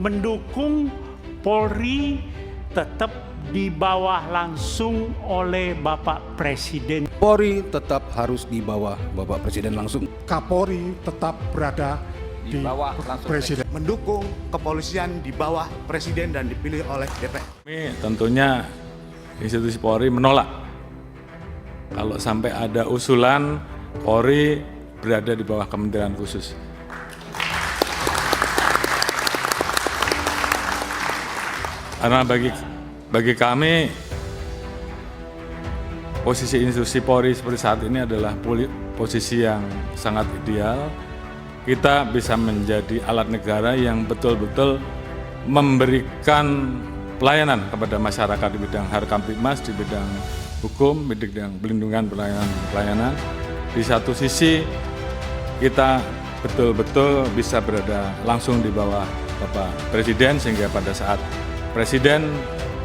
mendukung Polri tetap di bawah langsung oleh Bapak Presiden. Polri tetap harus di bawah Bapak Presiden langsung. Kapolri tetap berada di bawah Presiden. Mendukung kepolisian di bawah Presiden dan dipilih oleh DPR. Kami tentunya institusi Polri menolak kalau sampai ada usulan Polri berada di bawah kementerian khusus. Karena bagi kami posisi institusi Polri seperti saat ini adalah posisi yang sangat ideal. Kita bisa menjadi alat negara yang betul-betul memberikan pelayanan kepada masyarakat di bidang Harkamtibmas, di bidang hukum, di bidang pelindungan pelayanan. Di satu sisi kita betul-betul bisa berada langsung di bawah Bapak Presiden, sehingga pada saat Presiden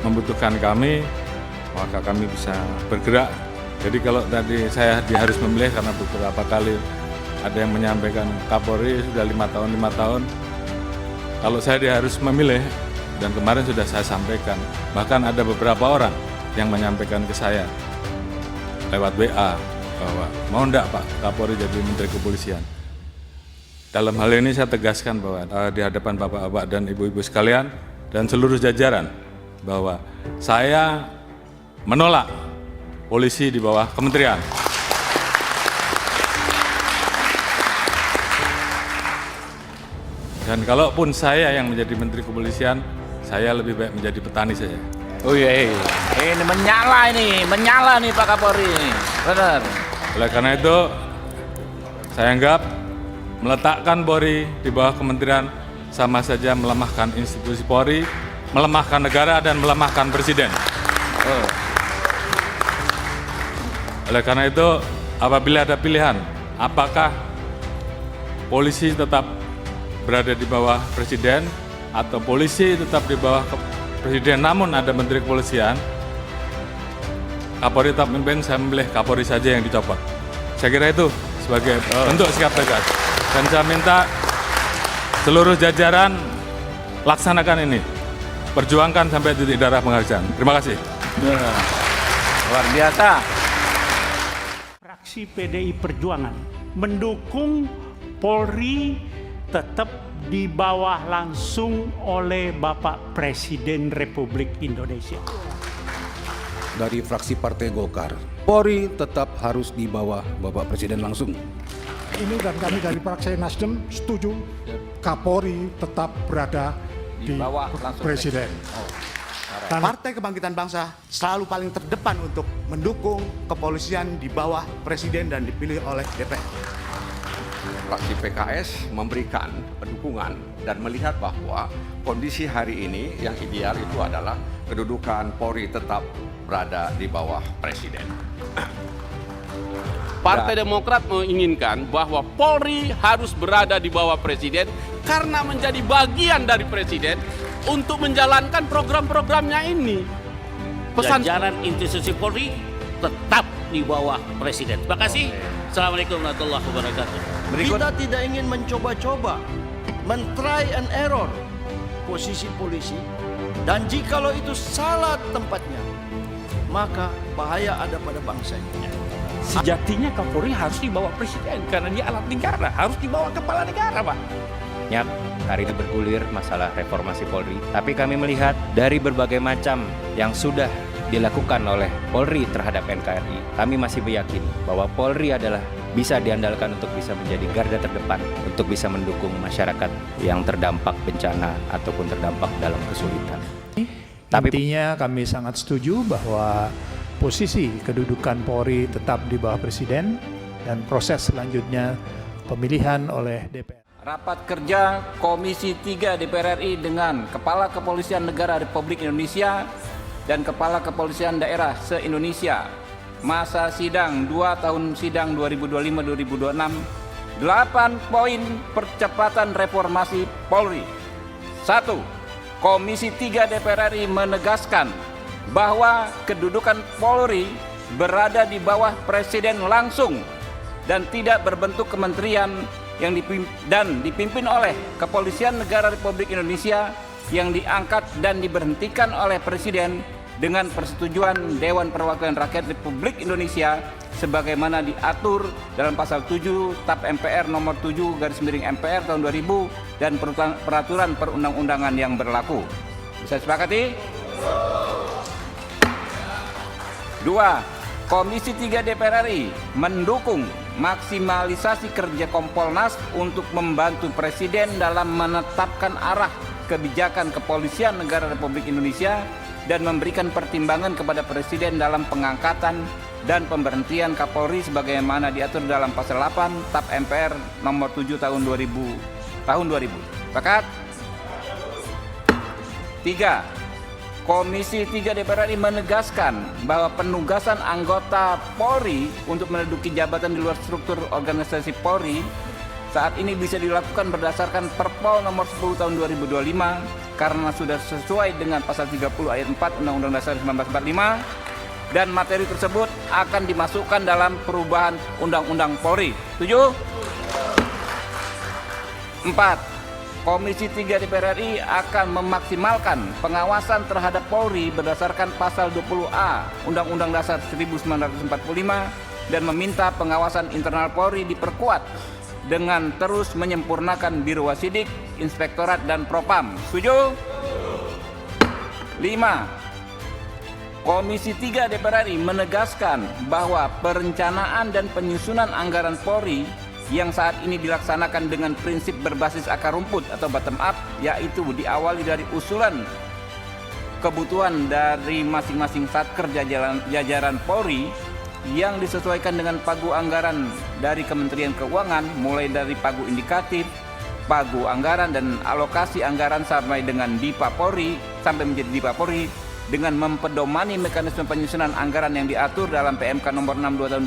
membutuhkan kami, maka kami bisa bergerak. Jadi kalau tadi saya harus memilih karena beberapa kali ada yang menyampaikan Kapolri sudah 5 tahun. Kalau saya harus memilih, dan kemarin sudah saya sampaikan, bahkan ada beberapa orang yang menyampaikan ke saya lewat WA bahwa mau enggak Pak Kapolri jadi Menteri Kepolisian. Dalam hal ini saya tegaskan bahwa di hadapan Bapak-bapak dan Ibu-ibu sekalian dan seluruh jajaran bahwa saya menolak polisi di bawah kementerian. Dan kalaupun saya yang menjadi Menteri Kepolisian, saya lebih baik menjadi petani saja. Oh iya, ini menyala nih Pak Kapolri, benar. Oleh karena itu, saya anggap meletakkan Polri di bawah kementerian sama saja melemahkan institusi Polri, melemahkan negara, dan melemahkan Presiden. Oleh karena itu, apabila ada pilihan, apakah polisi tetap berada di bawah Presiden atau polisi tetap di bawah Presiden namun ada Menteri Kepolisian, Kapolri tetap memimpin, saya memilih Kapolri saja yang dicopot. Saya kira itu sebagai bentuk sikap tegas. Dan saya minta seluruh jajaran laksanakan ini, perjuangkan sampai titik darah penghabisan. Terima kasih. Luar biasa. Fraksi PDI Perjuangan mendukung Polri tetap di bawah langsung oleh Bapak Presiden Republik Indonesia. Dari fraksi Partai Golkar, Polri tetap harus di bawah Bapak Presiden langsung. Ini dan kami dari Partai Nasdem setuju Kapolri tetap berada di bawah Presiden. Partai Kebangkitan Bangsa selalu paling terdepan untuk mendukung kepolisian di bawah Presiden dan dipilih oleh DPR. Fraksi PKS memberikan dukungan dan melihat bahwa kondisi hari ini yang ideal itu adalah kedudukan Polri tetap berada di bawah Presiden. Partai Demokrat menginginkan bahwa Polri harus berada di bawah Presiden karena menjadi bagian dari Presiden untuk menjalankan program-programnya ini. Jajaran institusi Polri tetap di bawah Presiden. Terima kasih. Assalamualaikum warahmatullahi wabarakatuh. Kita tidak ingin mencoba-coba, men-try and error posisi polisi, dan jikalau itu salah tempatnya, maka bahaya ada pada bangsa ini. Sejatinya Kapolri harus dibawa Presiden karena dia alat negara, harus dibawa kepala negara, Pak. Nyap, hari ini bergulir masalah reformasi Polri, tapi kami melihat dari berbagai macam yang sudah dilakukan oleh Polri terhadap NKRI, kami masih meyakini bahwa Polri adalah bisa diandalkan untuk bisa menjadi garda terdepan untuk bisa mendukung masyarakat yang terdampak bencana ataupun terdampak dalam kesulitan. Intinya kami sangat setuju bahwa posisi kedudukan Polri tetap di bawah Presiden dan proses selanjutnya pemilihan oleh DPR. Rapat kerja Komisi 3 DPR RI dengan Kepala Kepolisian Negara Republik Indonesia dan Kepala Kepolisian Daerah se-Indonesia. Masa sidang 2 tahun sidang 2025-2026. 8 poin percepatan reformasi Polri. 1. Komisi 3 DPR RI menegaskan bahwa kedudukan Polri berada di bawah Presiden langsung dan tidak berbentuk kementerian yang dipimpin oleh Kepolisian Negara Republik Indonesia yang diangkat dan diberhentikan oleh Presiden dengan persetujuan Dewan Perwakilan Rakyat Republik Indonesia sebagaimana diatur dalam pasal 7 TAP MPR nomor 7/MPR tahun 2000 dan peraturan perundang-undangan yang berlaku. Bisa disepakati? 2. Komisi 3 DPR RI mendukung maksimalisasi kerja Kompolnas untuk membantu Presiden dalam menetapkan arah kebijakan kepolisian negara Republik Indonesia dan memberikan pertimbangan kepada Presiden dalam pengangkatan dan pemberhentian Kapolri sebagaimana diatur dalam pasal 8 TAP MPR nomor 7 tahun 2000. Sepakat? 3. Komisi 3 DPR RI menegaskan bahwa penugasan anggota Polri untuk menduduki jabatan di luar struktur organisasi Polri saat ini bisa dilakukan berdasarkan Perpol nomor 10 tahun 2025 karena sudah sesuai dengan pasal 30 ayat 4 Undang-Undang Dasar 1945 dan materi tersebut akan dimasukkan dalam perubahan Undang-Undang Polri. Setuju? 4. Komisi 3 DPR RI akan memaksimalkan pengawasan terhadap Polri berdasarkan pasal 20A Undang-Undang Dasar 1945 dan meminta pengawasan internal Polri diperkuat dengan terus menyempurnakan Biro Wasidik, Inspektorat dan Propam. Setuju? 5. Komisi 3 DPR RI menegaskan bahwa perencanaan dan penyusunan anggaran Polri yang saat ini dilaksanakan dengan prinsip berbasis akar rumput atau bottom up, yaitu diawali dari usulan kebutuhan dari masing-masing satker jajaran Polri yang disesuaikan dengan pagu anggaran dari Kementerian Keuangan, mulai dari pagu indikatif, pagu anggaran dan alokasi anggaran sampai dengan DIPA Polri sampai menjadi DIPA Polri dengan mempedomani mekanisme penyusunan anggaran yang diatur dalam PMK nomor 62 tahun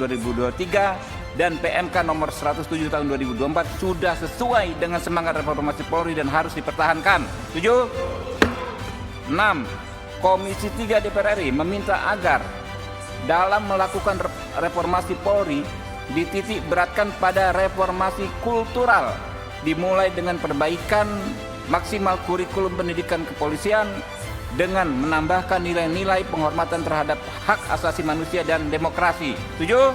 2023 dan PMK nomor 107 tahun 2024 sudah sesuai dengan semangat reformasi Polri dan harus dipertahankan. Setuju? 6. Komisi 3 DPR RI meminta agar dalam melakukan reformasi Polri dititik beratkan pada reformasi kultural dimulai dengan perbaikan maksimal kurikulum pendidikan kepolisian dengan menambahkan nilai-nilai penghormatan terhadap hak asasi manusia dan demokrasi. Setuju?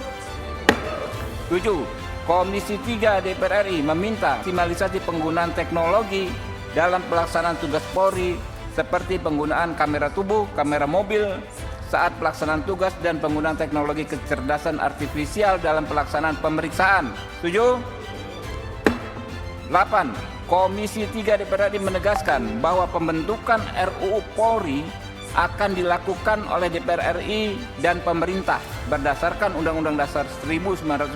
7. Komisi 3 DPR RI meminta optimalisasi penggunaan teknologi dalam pelaksanaan tugas Polri seperti penggunaan kamera tubuh, kamera mobil saat pelaksanaan tugas dan penggunaan teknologi kecerdasan artifisial dalam pelaksanaan pemeriksaan. Setuju? 8. Komisi 3 DPR RI menegaskan bahwa pembentukan RUU Polri akan dilakukan oleh DPR RI dan pemerintah berdasarkan Undang-Undang Dasar 1945,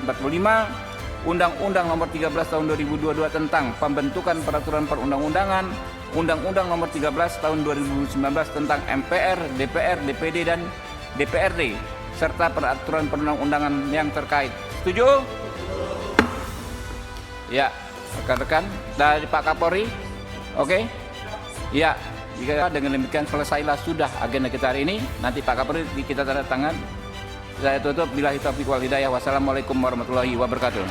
Undang-Undang Nomor 13 Tahun 2022 tentang pembentukan peraturan perundang-undangan, Undang-Undang Nomor 13 Tahun 2019 tentang MPR, DPR, DPD dan DPRD serta peraturan perundang-undangan yang terkait. Setuju? Ya, rekan-rekan dari Pak Kapolri. Oke? Ya. Jika dengan demikian selesailah sudah agenda kita hari ini. Nanti Pak Kapolri kita tanda tangan. Saya tutup. Billahi taufiq wal hidayah. Wassalamualaikum warahmatullahi wabarakatuh.